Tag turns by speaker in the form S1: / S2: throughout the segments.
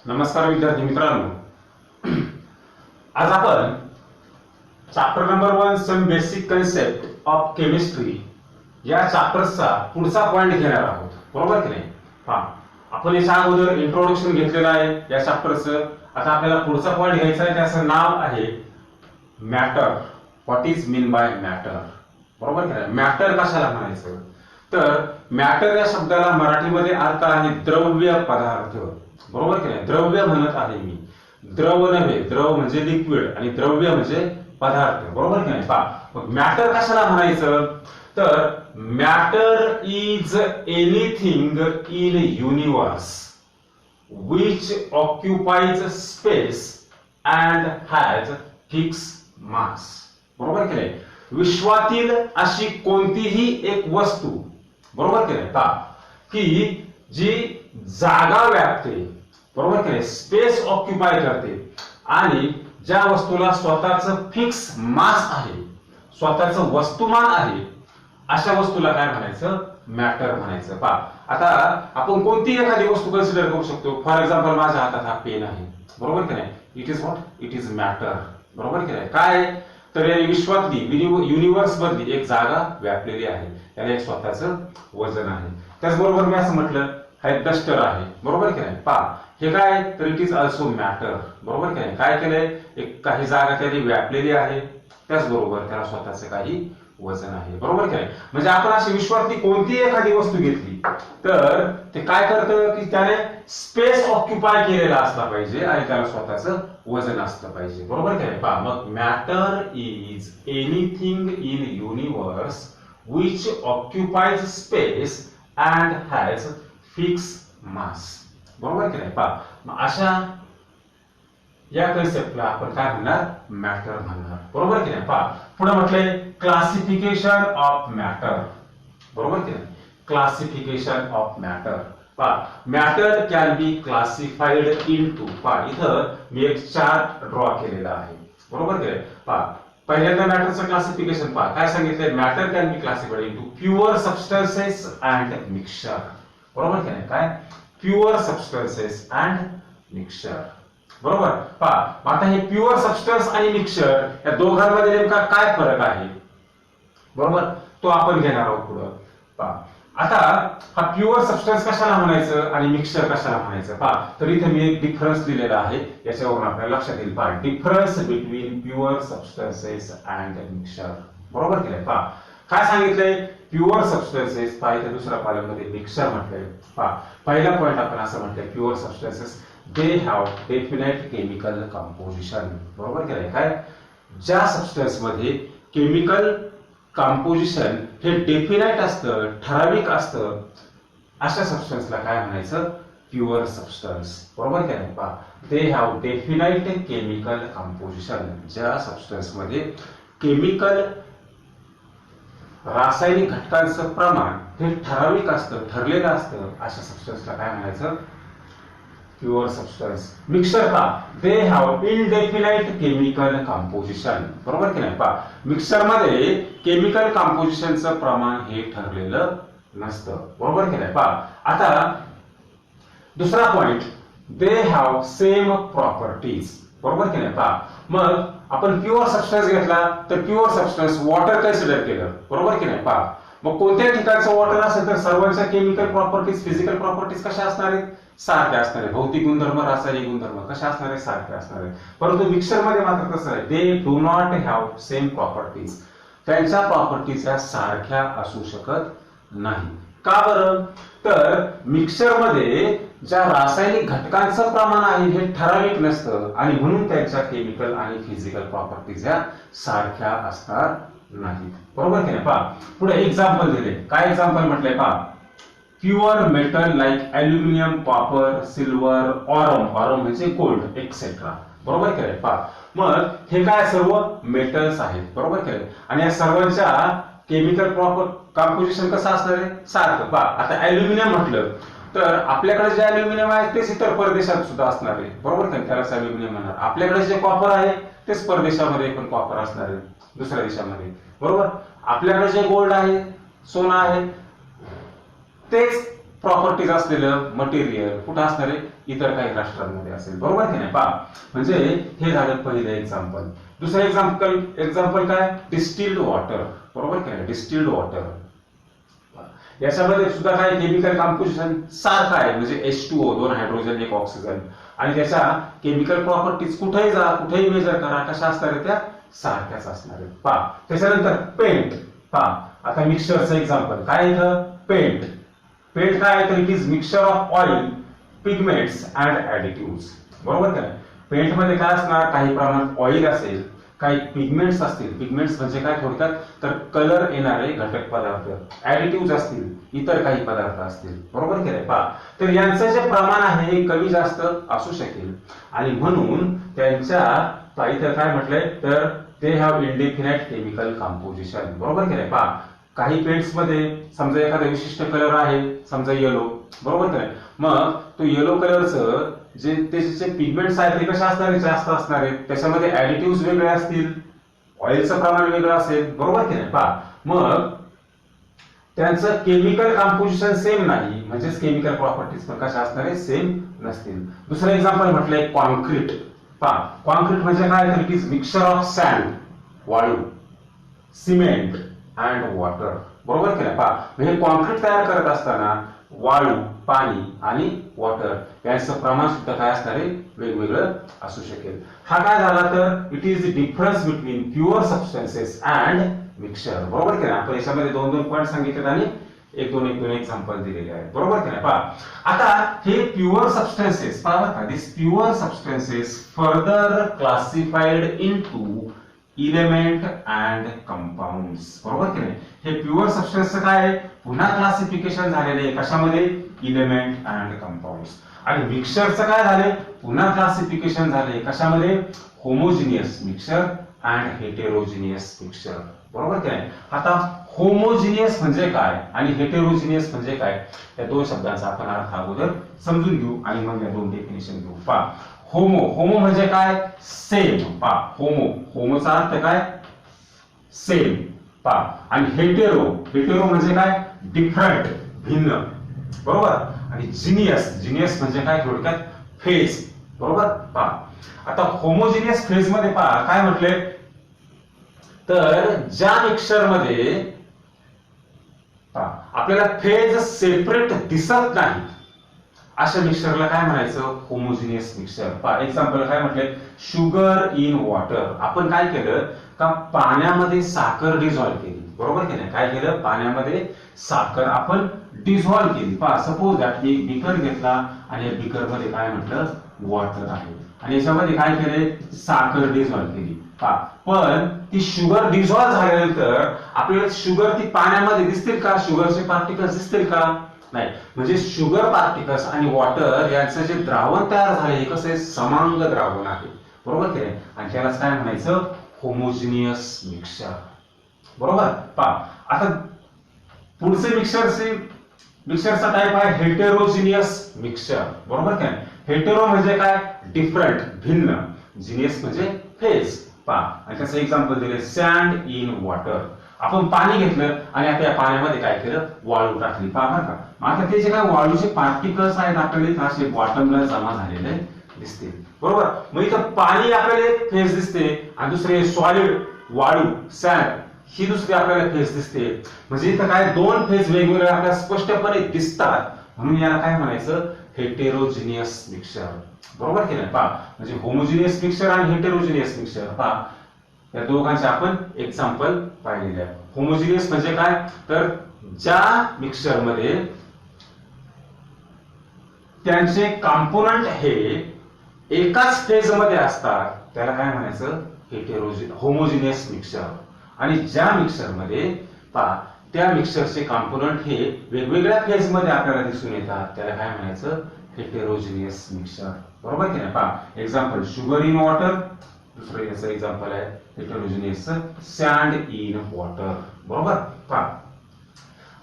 S1: नमस्कार विद्यार्थी मित्रांनो, आज आपण chapter number 1 some basic concept of chemistry या चॅप्टरचा पुढचा पॉइंट घेणार आहोत. बरोबर की नाही? आपण याच्या अगोदर इंट्रोडक्शन घेतलेलं आहे या चॅप्टरचं. आता आपल्याला पुढचा पॉइंट घ्यायचा आहे, त्याचं नाव आहे matter. What is mean by matter? बरोबर की नाही? मॅटर कशाला म्हणायचं? तर मॅटर या शब्दाला मराठीमध्ये अर्थ आहे द्रव्य पदार्थ. बरोबर की नाही? द्रव्य म्हणत आहे मी, द्रव नव्हे. द्रव म्हणजे लिक्विड आणि द्रव्य म्हणजे पदार्थ. बरोबर की नाही? मग मॅटर कशाला म्हणायचं? तर matter is anything in universe which occupies space and has fixed mass. बरोबर की नाही? विश्वातील अशी कोणतीही एक वस्तू, बरोबर की नाही, की जी जागा व्यापते, बरोबर की नाही, स्पेस ऑक्युपाय करते आणि ज्या वस्तूला स्वतःचं फिक्स मास आहे, स्वतःचं वस्तुमान आहे, अशा वस्तूला काय म्हणायचं? मॅटर म्हणायचं. आता आपण कोणती एखादी वस्तू कन्सिडर करू शकतो. फॉर एक्झाम्पल, माझ्या हातात हा पेन आहे, बरोबर की नाही? It is what? It is matter. बरोबर की नाही? काय? तर या विश्वातली, युनिवर्स मधली एक जागा व्यापलेली आहे, त्याला एक स्वतःचं वजन आहे. त्याचबरोबर मी असं म्हटलं, हा एक डस्टर आहे, बरोबर की नाही? हे काय? तर इट इज ऑल्सो मॅटर. बरोबर की नाही? काय केलंय? एक काही जागा त्याने व्यापलेली आहे, त्याचबरोबर त्याला स्वतःचं काही वजन आहे. बरोबर की नाही? म्हणजे आपण अशी विश्वातली कोणतीही एखादी वस्तू घेतली तर ते काय करतं की त्याने स्पेस ऑक्युपाय केलेला असला पाहिजे आणि त्याला स्वतःचं वजन असलं पाहिजे. बरोबर की नाही? मग matter is anything in universe which occupies space and has fixed mass. बरोबर की नाही? मग अशा या कन्सेप्टला आपण काय म्हणणार? मॅटर म्हणणार. बरोबर की नाही? पुढे म्हटलंय क्लासिफिकेशन ऑफ मॅटर. बरोबर की नाही? Classification of matter. Matter can be classified into. इथं मी एक चार्ट ड्रॉ केलेला आहे. बरोबर की नाही? पहिल्यांदा मॅटरचं क्लासिफिकेशन काय सांगितलंय? Matter can be classified into pure substances and mixture. बरोबर की नाही? काय? Pure substances and mixture. बरोबर. आता हे प्युअर सबस्टन्स आणि मिक्सचर या दोघांमध्ये नेमका काय फरक आहे, बरोबर, तो आपण घेणार आहोत पुढं. आता हा प्युअर सबस्टन्स कशाला म्हणायचं आणि मिक्सचर कशाला म्हणायचं? तर इथे मी एक डिफरन्स दिलेला आहे, याच्यावरून आपल्याला लक्षात येईल. Difference between pure substances and mixture. बरोबर की नाही? काय सांगितलंय? Pure substances. इथे दुसऱ्या कॉलम मध्ये मिक्सचर म्हटलंय. पहिला पॉइंट आपण असं म्हटलंय, pure substances they have definite chemical composition. बरोबर की नाही? काय? ज्या सबस्टन्स मध्ये केमिकल कंपोजिशन हे डेफिनाइट असतं, ठराविक असतं, अशा सबस्टन्सला काय म्हणायचं? Pure substance. बरोबर की नाही? they have definite chemical composition. ज्या सबस्टन्स मध्ये केमिकल रासायनिक घटकांचं प्रमाण हे ठराविक असतं, ठरलेलं असतं, अशा सबस्टन्सला काय म्हणायचं? Pure substance. Mixture they have indefinite chemical composition. बरोबर की नाही? मिक्सचर मध्ये केमिकल कंपोजिशनचं प्रमाण हे ठरलेलं नसतं. बरोबर की नाही? आता दुसरा point, they have same properties. बरोबर की नाही? मग आपण प्युअर सबस्टन्स घेतला तर प्युअर सबस्टन्स वॉटर कन्सिडर केलं. बरोबर की नाही? मग कोणत्या ठिकाणचं वॉटर असेल तर सर्वांच्या केमिकल प्रॉपर्टीज, फिजिकल प्रॉपर्टीज कशा असणार आहेत? सारख्या असणार आहे. भौतिक गुणधर्म, रासायनिक गुणधर्म कशा असणार आहे? सारख्या असणार आहे. परंतु मिक्सचर मध्ये मात्र कसं आहे? They do not have same properties. त्यांच्या प्रॉपर्टीज ह्या सारख्या असू शकत नाही. का बरं? तर मिक्सचर मध्ये ज्या रासायनिक घटकांचं प्रमाण आहे हे ठराविक नसतं आणि म्हणून त्यांच्या केमिकल आणि फिजिकल प्रॉपर्टीज ह्या सारख्या असणार नाहीत. बरोबर की नाही? पुढे एक्झाम्पल दिले. काय एक्झाम्पल म्हटलंय? Pure metal like aluminium, copper, silver, Aurum म्हणजे गोल्ड एक्सेट्रा. बरोबर की नाही? मग हे काय? सर्व मेटल्स आहेत. बरोबर की नाही? आणि या सर्वांच्या केमिकल प्रॉपर कंपोजिशन कसं असणार आहे? सारखं. आता अल्युमिनियम म्हटलं तर आपल्याकडे जे अल्युमिनियम आहे तेच इतर परदेशात सुद्धा असणार आहे. बरोबर की त्यालाच अल्युमिनियम म्हणणार. आपल्याकडे जे कॉपर आहे तेच परदेशामध्ये पण कॉपर असणार आहे, दुसऱ्या देशामध्ये. बरोबर. आपल्याकडे जे गोल्ड आहे, सोनं आहे, तेच प्रॉपर्टीज असलेलं मटेरियल कुठं असणार आहे, इतर काही राष्ट्रांमध्ये असेल, बरोबर की नाही. पहा म्हणजे हे झालं पहिलं एक्झाम्पल. दुसरं एक्झाम्पल काय, डिस्टिल्ड वॉटर, बरोबर की नाही, डिस्टिल्ड वॉटर. याच्यामध्ये सुद्धा काय केमिकल कॉम्पोजिशन सारखं आहे, म्हणजे H2O, 2 हायड्रोजन 1 ऑक्सिजन, आणि त्याच्या केमिकल प्रॉपर्टीज कुठेही जा कुठेही मेजर करा कशा असणार आहेत, त्या सारख्याच असणार आहेत. पहा त्याच्यानंतर पेंट. पहा आता मिक्सचरचं एक्झाम्पल काय, इथं पेंट. पेंट काय आहे, तर it is mixture of oil, pigments and additives, बरोबर काय. पेंट मध्ये काय असणार, काही प्रमाणात ऑइल असेल, काही पिगमेंट्स असतील. पिगमेंट्स म्हणजे काय थोडक्यात, तर कलर येणारे घटक पदार्थ, ऍडिटिव्ह्ज असतील, इतर काही पदार्थ असतील, बरोबर की नाही. पहा तर यांचं जे प्रमाण आहे हे कमी जास्त असू शकेल, आणि म्हणून त्यांच्या इथं काय म्हटलंय, तर ते हॅव इंडिफिनाइट केमिकल कंपोजिशन, बरोबर की नाही. पहा काही पेंट्स मध्ये समजा एखादा विशिष्ट कलर आहे, समजा येलो, बरोबर की नाही. मग तो येलो कलरचं जे त्याचे पिगमेंट्स आहेत ते कशा असणार, जास्त असणार आहेत, त्याच्यामध्ये ऍडिटिव्ह्ज वेगळे असतील, ऑइलचं प्रमाण वेगळं असेल, बरोबर की नाही. पहा मग त्यांचं केमिकल कंपोजिशन सेम नाही, म्हणजेच केमिकल प्रॉपर्टीज पण कशा असणार आहे, सेम नसतील. दुसरं एक्झाम्पल म्हटलंय कॉन्क्रीट. पहा कॉन्क्रीट म्हणजे काय, तर it is mixture of sand, वाळू, सिमेंट अँड वॉटर, बरोबर की नाही. पहा म्हणजे कॉन्क्रीट तयार करत असताना वाळू, पाणी आणि वॉटर यांचं प्रमाण सुद्धा काय असणार आहे, वेगवेगळं असू शकेल. हा काय झाला, तर it is difference between pure substances and mixture, बरोबर की नाही. आपण याच्यामध्ये 2 पॉईंट सांगितले आणि एक दोन एक्झाम्पल दिलेले आहेत, बरोबर की नाही. पहा आता हे प्युअर सबस्टन्सेस, पहा का, this pure substances further classified into element and compounds, बरोबर की नाही. हे प्युअर सबस्टन्सचं काय आहे, पुन्हा क्लासिफिकेशन झालेले आहे कशामध्ये, इलेमेंट अँड कंपाऊंड्स. आणि मिक्सचरचं काय झाले, पुन्हा क्लासिफिकेशन झाले कशामध्ये, होमोजिनियस मिक्सचर अँड हेटेरोजिनियस मिक्सचर, बरोबर की नाही. आता होमोजिनियस म्हणजे काय आणि हेटेरोजिनियस म्हणजे काय, या दोन शब्दांचा आपण अर्थ अगोदर समजून घेऊ आणि मग या दोन डेफिनेशन घेऊ. पहा होमो म्हणजे काय, सेम. पहा होमोचा अर्थ काय, सेम. पहा आणि हेटेरो म्हणजे काय, डिफरंट, भिन्न, बरोबर. आणि जिनियस म्हणजे काय, थोडक्यात फेज, बरोबर. पहा आता होमोजिनियस फेज मध्ये पहा काय म्हटले, तर ज्या मिक्सचर मध्ये आपल्याला फेज सेपरेट दिसत नाही अशा मिक्सचरला काय म्हणायचं, होमोजिनियस मिक्सचर. पहा एक्झाम्पल काय म्हटले, शुगर इन वॉटर. आपण काय केलं का, पाण्यामध्ये साखर डिझॉल्व्ह केली, बरोबर की नाही. काय केलं, पाण्यामध्ये साखर आपण डिझॉल्व्ह केली. पहा सपोज दॅट मी बीकर घेतला आणि या बीकर मध्ये काय म्हटलं, वॉटर आहे, आणि याच्यामध्ये काय केले, साखर डिझॉल्व्ह केली. पहा पण ती शुगर डिझॉल्व्ह झाल्यानंतर आपल्याला शुगर ती पाण्यामध्ये दिसतील का, शुगरचे पार्टिकल्स दिसतील का, नाही. म्हणजे शुगर पार्टिकल्स आणि वॉटर यांचं जे द्रावण तयार झाले हे कसं आहे, समांग द्रावण आहे, बरोबर की नाही. आणि त्यालाच काय म्हणायचं, होमोजिनियस मिक्सचर, बरोबर. पहा आता पुढचे मिक्सचरचा टाइप आहे हेटेरोजिनियस मिक्सचर, बरोबर की नाही. हेटेरो म्हणजे काय, डिफरंट, भिन्न, जिनियस म्हणजे फेज. पहा आणि त्याचं एक्झाम्पल दिले, सँड इन वॉटर. आपण पाणी घेतलं आणि आता या पाण्यामध्ये काय केलं, वाळू टाकली. पहा का, आता ते जे काय वाळूचे पार्टिकल्स आहेत आपल्याला असे बॉटमला जमा झालेले दिसतील, बरोबर. मग इथं पाणी आपल्याला एक फेज दिसते आणि दुसरे सॉलिड वाळू, सँड, ही दुसरी आपल्याला फेज दिसते. म्हणजे इथं काय, दोन फेज वेगवेगळे आपल्याला स्पष्टपणे दिसतात, म्हणून याला काय म्हणायचं, हेटेरोजिनियस मिक्सचर, बरोबर की नाही. पहा म्हणजे होमोजिनियस मिक्सचर आणि हेटेरोजिनियस मिक्सचर, पहा या दोघांचे आपण एक्झाम्पल पाहिलेले आहे. होमोजिनियस म्हणजे काय, तर ज्या मिक्सचर मध्ये त्यांचे कंपोनंट हे एकाच फेज मध्ये असतात त्याला काय म्हणायचं, होमोजिनियस मिक्सचर. आणि ज्या मिक्सचर मध्ये पहा त्या मिक्सचरचे कंपोनंट हे वेगवेगळ्या फेज मध्ये आपल्याला दिसून येतात त्याला काय म्हणायचं, हेटेरोजिनियस मिक्सचर, बरोबर की नाही. पहा एक्झाम्पल, शुगर इन वॉटर. दुसरं याचं एक्झाम्पल आहे हेटेरोजिनियस, सँड इन वॉटर, बरोबर. पहा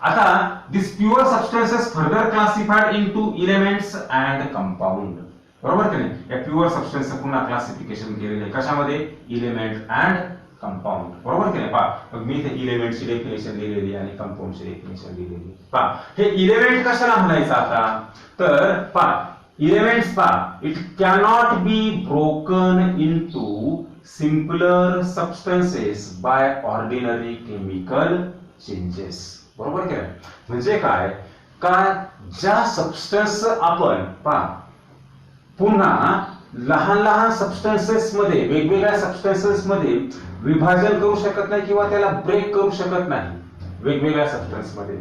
S1: आता this pure substances further classified into elements and compound, बरोबर की नाही. या प्युअर सबस्टन्स पुन्हा क्लासिफिकेशन केलेले कशामध्ये, एलिमेंट अँड कंपाऊंड, बरोबर की नाही? पहा मी इथे इलेमेंटची डेफिनेशन लिहिलेली आणि कंपाऊंडची डेफिनेशन लिहिलेली. पहा हे इलेमेंट कशाला म्हणायचं आता, तर पहा इलेमेंट्स पहा it cannot be broken into simpler substances by ordinary chemical changes, बरोबर की नाही? म्हणजे काय का ज्या सबस्टन्स आपण पहा पुन्हा लहान लहान सबस्टन्सेस मध्ये, वेगवेगळ्या सबस्टन्सेस मध्ये विभाजन करू शकत नाही किंवा त्याला ब्रेक करू शकत नाही वेगवेगळ्या सबस्टन्स मध्ये,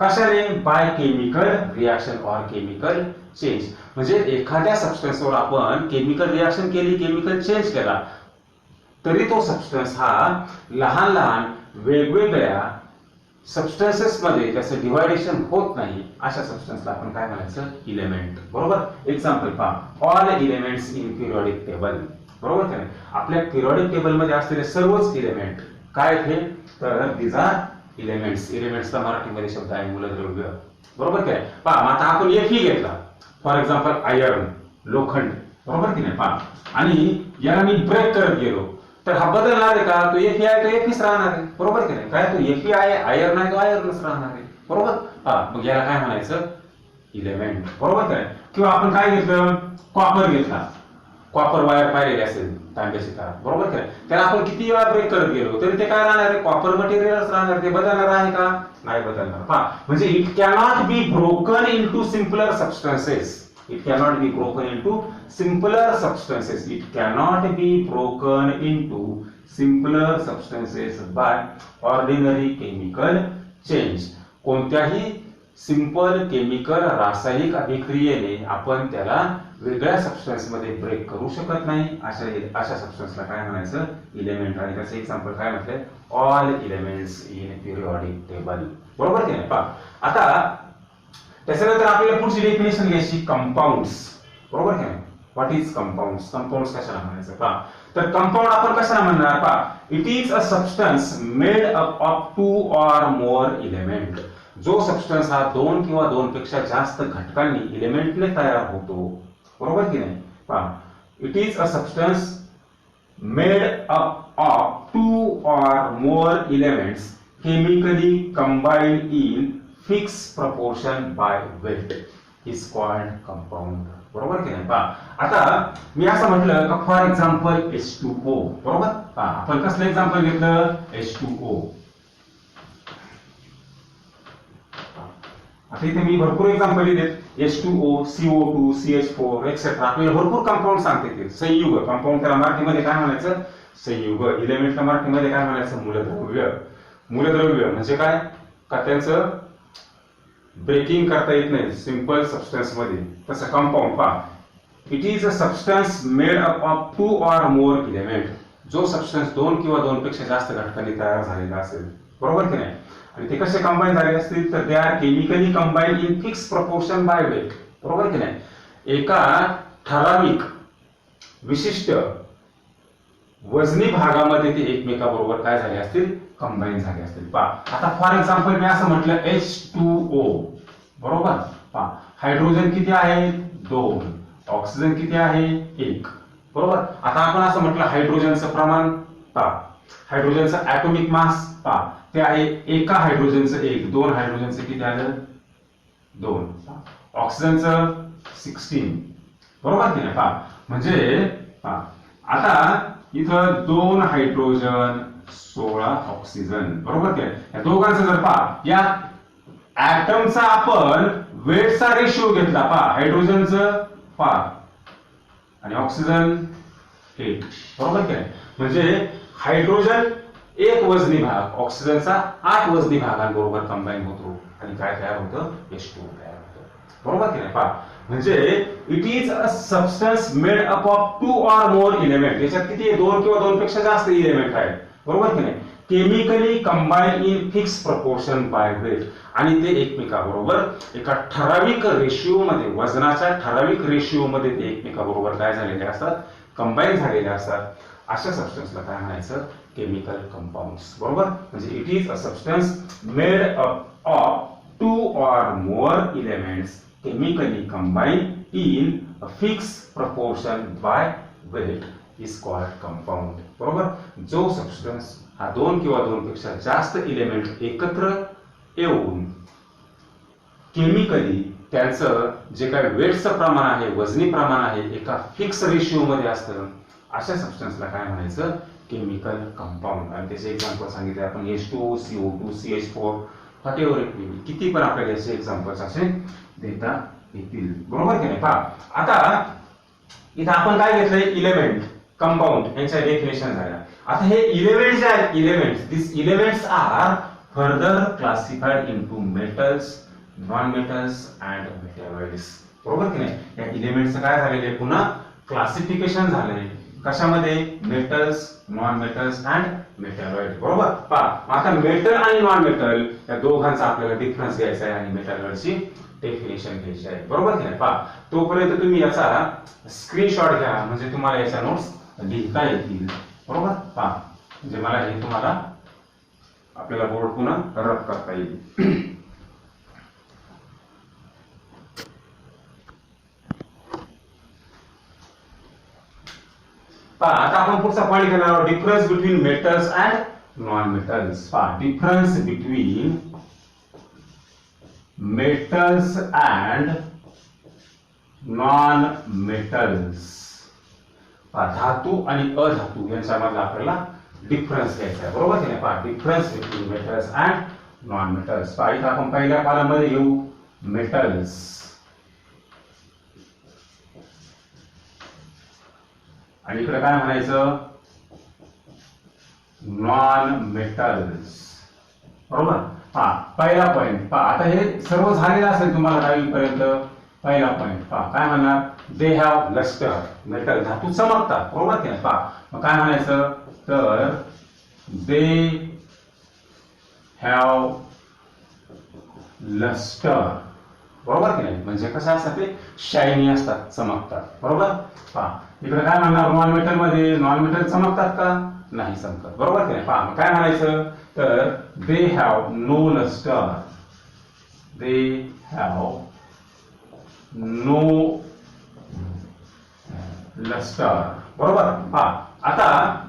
S1: कशाने? By chemical reaction or chemical change. म्हणजे एखाद्या सबस्टन्सवर आपण केमिकल रिएक्शन केली, केमिकल चेंज केला, तरी तो सबस्टन्स हा लहान लहान वेगवेगळ्या सबस्टन्सेस मध्ये त्याचं डिवायडेशन होत नाही, अशा सबस्टन्सला आपण काय म्हणायचं? इलेमेंट, बरोबर? एक्झाम्पल पहा all elements in periodic table, बरोबर की नाही? आपल्या पिरियडिक टेबल मध्ये असलेले सर्वच इलेमेंट काय थे, तर दीज आर इलेमेंट्स. इलेमेंट्सचा मराठीमध्ये शब्द आहे मूलद्रव्य, बरोबर की नाही? पहा आता आपण Fe घेतला फॉर एक्झाम्पल आयर्न, लोखंड, बरोबर की नाही? पहा आणि याला मी ब्रेक करत गेलो तर हा बदलणार आहे का? तो Fe आहे तो Feच राहणार आहे, बरोबर की नाही? काय तो Fe आहे, आयर्न आहे तो आयर्नच राहणार आहे, बरोबर? हा मग याला काय म्हणायचं? इलेमेंट, बरोबर की नाही? किंवा आपण काय घेतलं, कॉपर घेतला, कॉपर वायर पाहिलेली असेल तांब्याची तार, बरोबर की नाही? त्याला आपण किती वेळा ब्रेक करत गेलो तरी ते काय राहणार आहे? कॉपर मटेरियलच राहणार, ते बदलणार आहे का? नाही बदलणार. पहा म्हणजे it cannot be broken into simpler substances. It cannot be broken into simpler substances. It cannot be broken into simpler substances by ordinary chemical change. कोणत्याही सिंपल केमिकल रासायनिक अभिक्रियेने आपण त्याला वेगळ्या सबस्टन्स मध्ये ब्रेक करू शकत नाही. अशा सबस्टन्सला काय म्हणायचं? इलेमेंट. आणि त्याचं एक्झाम्पल काय म्हटलंय? All elements in periodic table, बरोबर की नाही? पहा आता त्याच्यानंतर आपल्याला पुढची डेफिनेशन घ्यायची कंपाऊंड्स, बरोबर की नाही? What is compounds? कंपाऊंड्स कशाला म्हणायचं? पहा तर कंपाऊंड आपण कशाला म्हणणार? पहा it is a substance made up of 2 or more element. जो सबस्टन्स हा 2 किंवा 2 पेक्षा जास्त घटकांनी एलिमेंटने तयार होतो, बरोबर की नाही? पहा it is a substance made up of 2 or more elements chemically combined in fix proportion by weight is called compound, बरोबर की नाही? पहा आता मी असं म्हटलं का फॉर एक्झाम्पल H2O, बरोबर? पहा आपण कसलं एक्झाम्पल घेतलं? H2O. आता इथे मी भरपूर एक्झाम्पल दिलेत. H2O, CO2, CH4 etcetera. आपल्याला भरपूर कंपाऊंड सांगते ते. संयुग, कंपाऊंड त्याला मराठीमध्ये काय म्हणायचं? संयुग. इलेमेंटला मराठीमध्ये काय म्हणायचं? मूलद्रव्य. मूलद्रव्य म्हणजे काय का त्यांचं ब्रेकिंग करता येत नाही सिंपल सबस्टन्स मध्ये, तसं कंपाऊंड. पहा it is a substance made up of 2 or more element. जो सबस्टन्स 2 किंवा 2 पेक्षा जास्त घटकांनी तयार झालेला असेल, बरोबर की नाही? आणि ते कसे कंबाईन झाले असतील तर they are chemically combine in fix proportion by weight, बरोबर की नाही? एका ठराविक विशिष्ट वजनी भागामध्ये ते एकमेकाबरोबर काय झाले असतील? कंबाईन झाले असतील. पहा आता फॉर एक्झाम्पल मी असं म्हटलं H2O, बरोबर? पहा हायड्रोजन किती आहे? 2. ऑक्सिजन किती आहे? 1, बरोबर? आता आपण असं म्हटलं हायड्रोजनचं प्रमाण पहा, हायड्रोजनचं ऍटॉमिक मास पहा ते आहे एका हायड्रोजनचं 1, 2 हायड्रोजनचं किती आलं? 2. ऑक्सिजनचं 16, बरोबर की नाही? पहा म्हणजे पहा आता इथं 2 हायड्रोजन 16 ऑक्सिजन, बरोबर की? या दोघांचं जर पहा या ऍटमचा आपण वेटचा रेशिओ घेतला, पहा हायड्रोजनचं 5 आणि ऑक्सिजन 8, बरोबर की? म्हणजे हायड्रोजन 1 वजनी भाग ऑक्सिजनचा 8 वजनी भागांबरोबर कंबाईन होतो आणि काय तयार होतं? H2O तयार होतं, बरोबर की नाही? पहा म्हणजे it is a substance made up of 2 or more element. याच्यात किती? 2 किंवा 2 पेक्षा जास्त एलिमेंट आहेत, बरोबर की नाही? Chemically combine in fix proportion by weight. आणि ते एकमेकाबरोबर एका ठराविक रेशिओ मध्ये, वजनाच्या ठराविक रेशिओ मध्ये ते एकमेकाबरोबर काय झालेले असतात? कंबाईन झालेले असतात. अशा सबस्टन्सला काय म्हणायचं? केमिकल कंपाऊंड्स, बरोबर? म्हणजे it is a substance made up of 2 or more elements chemically combined in a fixed proportion by weight is called compound. बरोबर. जो सबस्टन्स हा दोन किंवा दोनपेक्षा जास्त एलिमेंट एकत्र येऊन केमिकली त्यांचं जे काही वेटचं प्रमाण आहे, वजनी प्रमाण आहे, एका फिक्स रेशिओ मध्ये असतं, अशा सबस्टन्सला काय म्हणायचं? Chemical compound. आणि त्याचे एक्झाम्पल सांगितले आपण, H2O, CO2, CH4, whatever it may be. किती पण आपल्याला याचे एक्झाम्पल्स असे देता येतील. बरोबर की नाही? पहा आता इथं आपण काय घेतलंय? इलेमेंट, कंपाऊंड यांच्या डेफिनेशन झाल्या. आता हे इलेमेंट्स जे आहेत, elements, this elements are further classified into metals, non metals and metalloids. बरोबर की नाही? या इलेमेंट्सचं काय झालेलं आहे? पुन्हा क्लासिफिकेशन झालंय. कशामध्ये? Metals, non metals and metalloid. बरोबर. पहा आता मेटल आणि नॉन मेटल या दोघांचा आपल्याला डिफरन्स घ्यायचा आहे आणि मेटॅलॉइडची डेफिनेशन घ्यायची आहे. बरोबर की नाही? पहा तोपर्यंत तुम्ही याचा स्क्रीनशॉट घ्या, म्हणजे तुम्हाला याच्या नोट्स लिहिता येतील. बरोबर. पहा म्हणजे मला हे तुम्हाला आपल्याला बोर्ड पुन्हा रब करता येईल. आता आपण पुढचा पॉइंट घेणार आहोत, difference between metals and non metals. पहा difference between metals and non metals. धातू आणि अधातू यांच्यामधला आपल्याला डिफरन्स घ्यायचा आहे. बरोबर की नाही? पहा difference between metals and non metals. पहा इथं आपण पहिल्या कॉलममध्ये घेऊ मेटल्स, आणि इकडे काय म्हणायचं? Non metals. बरोबर. पहा पहिला पॉइंट. पहा आता हे सर्व झालेलं असेल तुम्हाला 10वी पर्यंत. पहिला पॉइंट पहा काय म्हणणार? They have lustre. मेटल धातू चमकतात. बरोबर की नाही? पहा मग काय म्हणायचं? तर दे हॅव लस्टर. बरोबर की नाही? म्हणजे कसं असतात? ते शायनी असतात, चमकतात. बरोबर. पहा इकडे काय म्हणणार? नॉन मेटल मध्ये नॉन मेटल चमकतात का? नाही चमकत. बरोबर की नाही? पहा मग काय म्हणायचं? तर they have no lustre. They have no lustre. बरोबर. पहा आता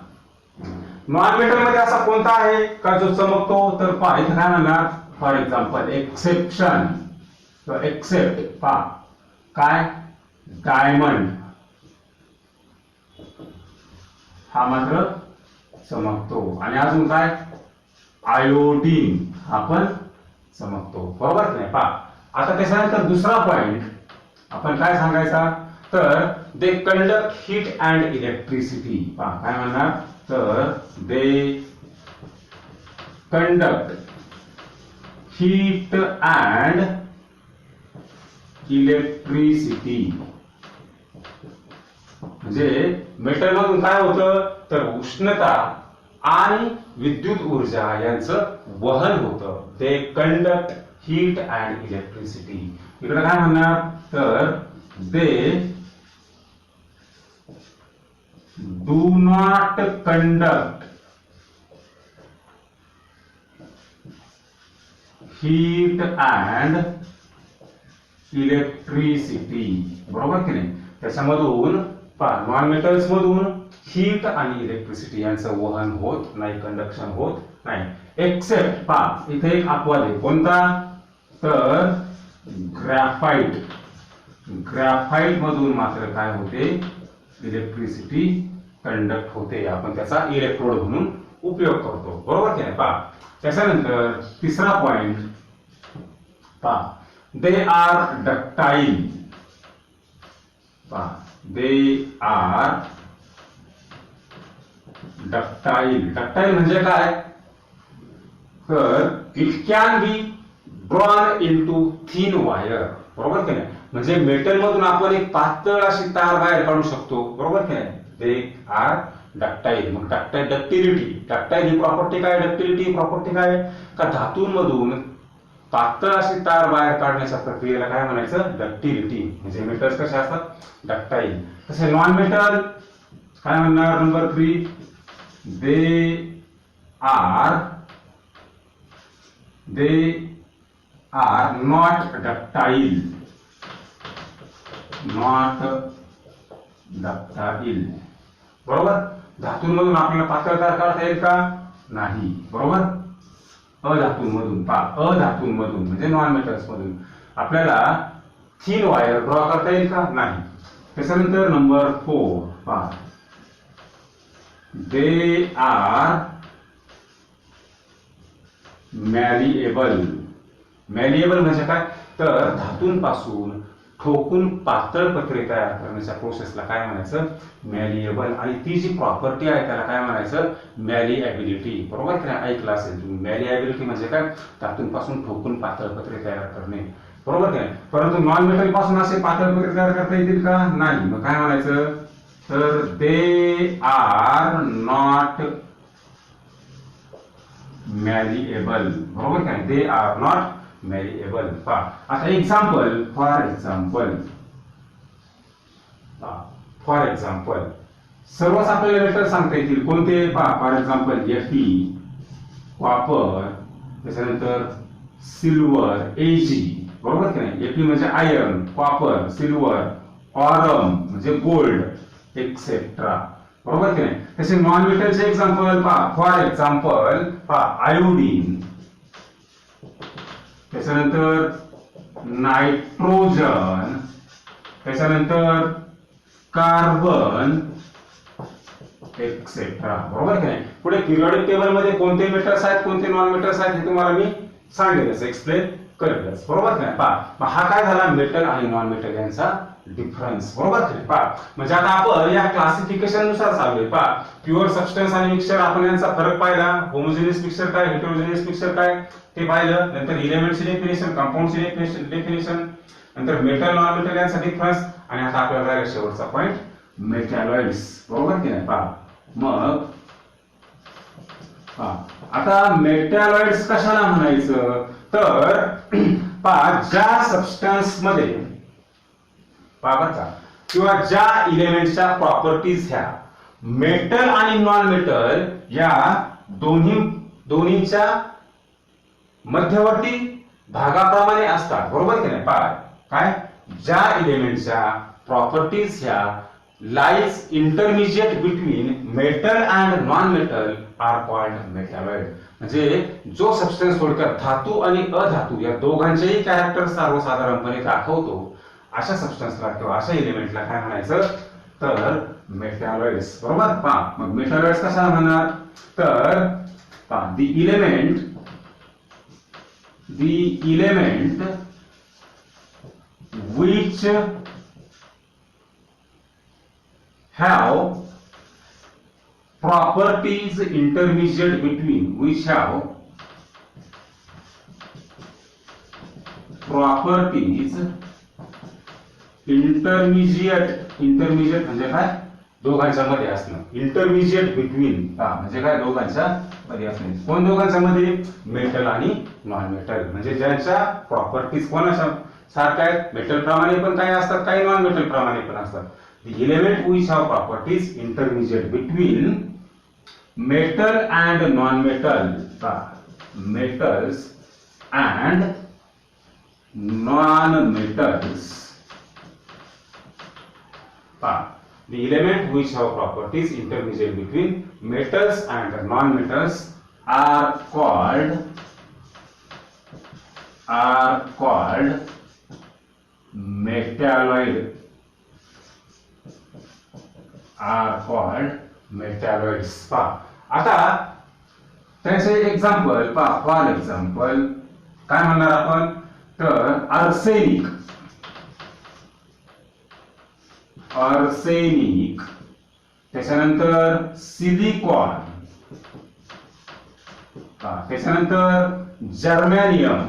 S1: नॉन मेटल मध्ये असा कोणता आहे का जो चमकतो? तर पहा इथे काय म्हणणार? For example exception, except. पहा काय? डायमंड हा मात्र चमकतो. आणि अजून काय? आयोडीन हा पण चमकतो. बरोबर की नाही? पहा आता त्याच्यानंतर दुसरा पॉइंट आपण काय सांगायचा? तर they conduct heat and electricity. पहा काय म्हणणार? तर they conduct heat and electricity. म्हणजे मेटल मधून काय होतं? तर उष्णता आणि विद्युत ऊर्जा यांचं वहन होतं. They conduct heat and electricity. इकडे काय म्हणणार? तर they do not conduct heat and electricity. बरोबर की नाही? त्याच्यामधून नॉन मेटल्स मधून हीट आणि इलेक्ट्रिसिटी यांचं वहन होत नाही, कंडक्शन होत नाही. एक्सेप्ट. पहा इथे एक अपवाद आहे. कोणता? तर ग्रॅफाइट. ग्रॅफाइट मधून मात्र काय होते? इलेक्ट्रिसिटी कंडक्ट होते. आपण त्याचा इलेक्ट्रोड म्हणून उपयोग करतो. बरोबर की नाही? पहा त्याच्यानंतर तिसरा पॉइंट पहा, दे आर डक्टाईल. पहा दे आर डक्टाईल. डक्टाईल म्हणजे काय? तर it can be drawn into thin wire. बरोबर की नाही? म्हणजे मेटल मधून आपण एक पातळ अशी तार बाहेर काढू शकतो. बरोबर की नाही? They are ductile. मग डक्टाईल डक्टिलिटी. डक्टाईल ही प्रॉपर्टी काय? डक्टिलिटी प्रॉपर्टी काय? का धातूंमधून पातळ अशी तार बाहेर काढण्याच्या प्रक्रियेला काय म्हणायचं? डक्टिलिटी. म्हणजे मेटल्स कसे असतात? डक्टाईल. तसे नॉन मेटल काय म्हणणार? Number 3 they are not ductile. Not ductile. बरोबर. धातूंमधून आपल्याला पातळ तार काढता येईल का? नाही. बरोबर. अधातूंमधून अधातूंमधून म्हणजे नॉन मेटल्स मधून आपल्याला थिन वायर ड्रॉ करता येईल का? नाही. त्याच्यानंतर नंबर 4 पहा, दे आर मॅलिएबल. मॅलिएबल म्हणजे काय? तर धातूंपासून ठोकून पातळ पत्रे तयार करण्याच्या प्रोसेसला काय म्हणायचं? मॅलिएबल. आणि ती जी प्रॉपर्टी आहे त्याला काय म्हणायचं? मॅलिएबिलिटी. बरोबर की नाही? ऐकलं असेल तुम्ही. मॅलिएबिलिटी म्हणजे काय? धातूंपासून ठोकून पातळ पत्रे तयार करणे. बरोबर की नाही? परंतु नॉन मेटल पासून असे पातळ पत्रे तयार करता येतील का? नाही. मग काय म्हणायचं? तर दे आर नॉट मॅलिएबल. बरोबर काय? They are not malleable. आता एक्झाम्पल, फॉर एक्झाम्पल सर्वच आपल्याला मेटल सांगता येतील. कोणते? फॉर एक्झाम्पल Fe कॉपर, त्याच्यानंतर सिल्वर Ag. बरोबर की नाही? Fe म्हणजे आयर्न, कॉपर, सिल्वर, ऑरम म्हणजे गोल्ड, एक्सेट्रा. बरोबर की नाही? तसे नॉन मेटलचे एक्झाम्पल फॉर एक्झाम्पल आयोडीन, त्याच्यानंतर नायट्रोजन, त्याच्यानंतर कार्बन, एक्सेट्रा. बरोबर की नाही? पुढे पिरियोडिक टेबल मध्ये कोणते मेटल्स आहेत, कोणते नॉन मेटल्स आहेत हे तुम्हाला मी सांगेलच, एक्सप्लेन करेलच. बरोबर की नाही? पहा, हा काय झाला? मेटल आणि नॉन मेटल यांचा डिफरन्स. बरोबर की नाही? पहा, म्हणजे आता आपण या क्लासिफिकेशन नुसार चाललोय. पहा, प्युअर सबस्टन्स आणि मिक्सचर आपण यांचा फरक पाहिला. होमोजेनियस मिक्सचर काय, हेटेरोजेनियस मिक्सचर काय ते पाहिलं. नंतर एलिमेंटची डेफिनेशन, कंपाऊंडची डेफिनेशन, नंतर मेटल नॉन मेटल यांचा डिफरन्स. आणि आता आपल्याला राहिला शेवटचा पॉइंट, मेटॅलॉइड्स. बरोबर की नाही? पहा, मग आता मेटॅलॉइड्स कशाला म्हणायचं? तर पहा, ज्या सबस्टन्स मध्ये किंवा ज्या इलेमेंटच्या प्रॉपर्टीज ह्या मेटल आणि नॉन मेटल या दोन्हीच्या मध्यवर्ती भागाप्रमाणे असतात. बरोबर की नाही? पहा, काय? ज्या इलेमेंटच्या प्रॉपर्टीज ह्या lies intermediate between metal and non metal are called metalloid. म्हणजे जो सबस्टन्स थोडक्यात धातू आणि अधातू या दोघांचेही कॅरेक्टर सर्वसाधारणपणे दाखवतो, अशा सबस्टन्सला किंवा अशा एलिमेंटला काय म्हणायचं? तर मेटॅलॉइड्स. बरोबर. पहा, मग मेटॅलॉइड्स कशा म्हणणार? तर पहा, the element which have properties intermediate between intermediate म्हणजे काय? दोघांच्या मध्ये असणं. इंटरमिजिएट बिटवीन म्हणजे काय? दोघांच्या मध्ये असणे. कोण दोघांच्या मध्ये? मेटल आणि नॉन मेटल. म्हणजे ज्यांच्या प्रॉपर्टीज कोणाच्या सारख्या आहेत? मेटल प्रमाणे पण काही असतात, काही नॉन मेटल प्रमाणे पण असतात. The element which have properties intermediate between metal and non-metal, metals and non-metals. The element which have properties intermediate between metals and non-metals are called metalloid. Metalloids. आता त्याचे एक्झाम्पल फॉर एक्झाम्पल काय म्हणणार आपण? तर arsenic, त्याच्यानंतर silicon, त्याच्यानंतर germanium.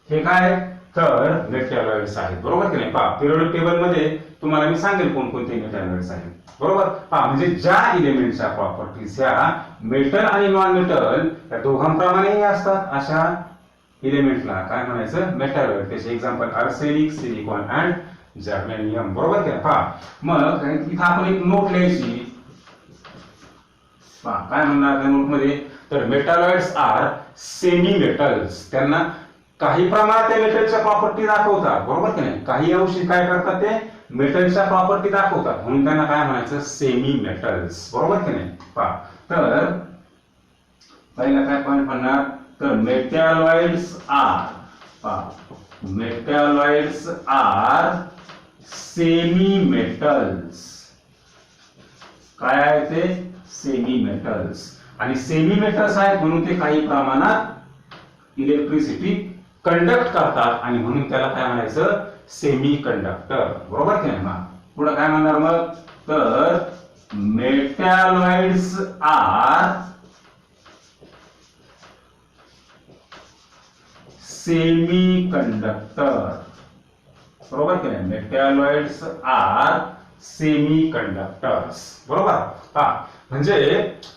S1: हे काय? तर मेटॅलॉइड्स आहेत. बरोबर की नाही? पहा, पिरियोडिक टेबल मध्ये तुम्हाला मी सांगेल कोणकोणते मेटॅलॉइड्स आहेत. बरोबर. पहा, म्हणजे ज्या इलेमेंटच्या प्रॉपर्टीज ह्या मेटल आणि नॉन मेटल या दोघांप्रमाणेही असतात, अशा इलेमेंटला काय म्हणायचं? मेटॅलॉइड. त्याचे example arsenic, silicon and germanium. बरोबर की नाही? पहा, मग इथं आपण एक नोट लिहायची. पहा, काय म्हणणार त्या नोट मध्ये? तर मेटॅलॉइड्स आर सेमी मेटल्स. त्यांना काही प्रमाणात ते मेटलच्या प्रॉपर्टी दाखवतात. बरोबर की नाही? काही अंशी काय करतात? ते मेटलच्या प्रॉपर्टी दाखवतात म्हणून त्यांना काय म्हणायचं, सेमी मेटल्स, बरोबर की नाही. पहा, तर पहिला काय पॉइंट म्हणणार, तर मेटॅलॉइड्स आर सेमी मेटल्स. काय आहे ते, सेमी मेटल्स. आणि सेमी मेटल्स आहेत म्हणून ते काही प्रमाणात इलेक्ट्रिसिटी कंडक्ट करतात आणि म्हणून त्याला काय म्हणायचं, सेमी कंडक्टर, बरोबर की नाही. पुढे काय म्हणणार मग, तर मेटॅलॉइड्स आर सेमी कंडक्टर, बरोबर की नाही. मेटॅलॉइड्स आर सेमी कंडक्टर्स, बरोबर. हा, म्हणजे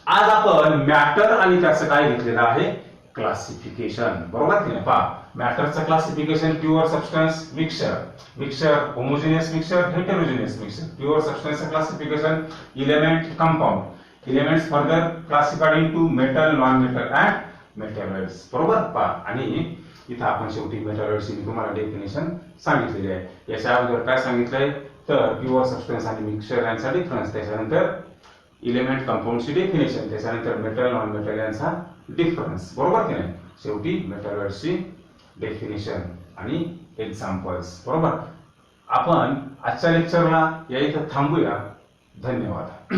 S1: आज आपण मॅटर आणि त्याचं काय घेतलेलं आहे, क्लासिफिकेशन, बरोबर की नाही. पहा, मॅटरचं classification, pure substance, mixture, homogeneous mixture, heterogeneous mixture. Pure सबस्टन्सचं classification, element, compound. Elements further classified into metal, non metal and metalloids, बरोबर. पहा, आणि इथं आपण शेवटी मेटॅलॉइड्सची तुम्हाला डेफिनेशन सांगितलेली आहे. याच्या अगोदर काय सांगितलंय, तर प्युअर सबस्टन्स आणि मिक्सचर यांचा डिफरन्स, त्याच्यानंतर एलिमेंट कंपाऊंडची डेफिनेशन, त्याच्यानंतर मेटल, नॉन मेटल यांचा डिफरन्स, बरोबर की नाही. शेवटी मेटॅलॉइड्सची डेफिनेशन आणि एक्झाम्पल्स, बरोबर. आपण आजच्या लेक्चरला या इथं थांबूया. धन्यवाद.